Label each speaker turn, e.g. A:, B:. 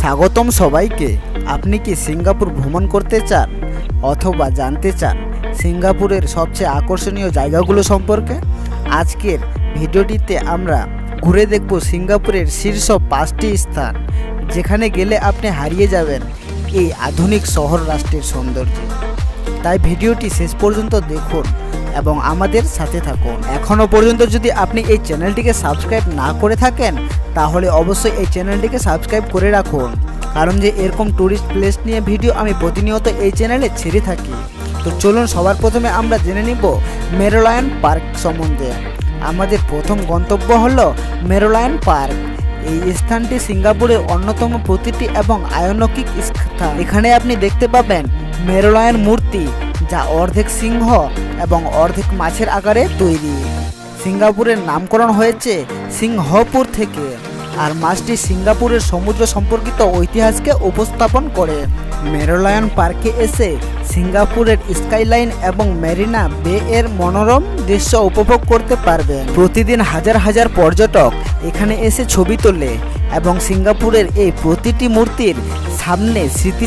A: স্বাগতম সবাইকে। আপনি কি সিঙ্গাপুর ভ্রমণ করতে চান অথবা জানতে চান সিঙ্গাপুরের সবচেয়ে আকর্ষণীয় জায়গাগুলো সম্পর্কে? আজকের ভিডিওটিতে আমরা ঘুরে দেখব সিঙ্গাপুরের শীর্ষ 5টি স্থান, যেখানে গেলে আপনি হারিয়ে যাবেন এই আধুনিক শহর রাষ্ট্রের সৌন্দর্যে। তাই ভিডিওটি শেষ পর্যন্ত দেখুন এবং আমাদের সাথে থাকুন। এখনও পর্যন্ত যদি আপনি এই চ্যানেলটিকে সাবস্ক্রাইব না করে থাকেন, তাহলে অবশ্যই এই চ্যানেলটিকে সাবস্ক্রাইব করে রাখুন, কারণ যে এরকম ট্যুরিস্ট প্লেস নিয়ে ভিডিও আমি প্রতিনিয়ত এই চ্যানেলে ছেড়ে থাকি। তো চলুন সবার প্রথমে আমরা জেনে নিব মেরোলায়ন পার্ক সম্বন্ধে। আমাদের প্রথম গন্তব্য হলো মেরোলায়ন পার্ক। এই স্থানটি সিঙ্গাপুরের অন্যতম প্রতিটি এবং আয়নকিক স্থান। এখানে আপনি দেখতে পাবেন মেরোলায়ন মূর্তি, যা অর্ধেক সিংহ এবং অর্ধেক মাছের আকারে তৈরি। সিঙ্গাপুরের নামকরণ হয়েছে সিংহপুর থেকে, আর মাছটি সিঙ্গাপুরের সমুদ্র সম্পর্কিত ঐতিহাসকে উপস্থাপন করে। মেরোলায়ন পার্কে এসে সিঙ্গাপুরের স্কাইলাইন এবং মেরিনা বে এর মনোরম দৃশ্য উপভোগ করতে পারবেন। প্রতিদিন হাজার হাজার পর্যটক এখানে এসে ছবি তোলে এবং সিঙ্গাপুরের এই প্রতিটি মূর্তির সামনে স্মৃতি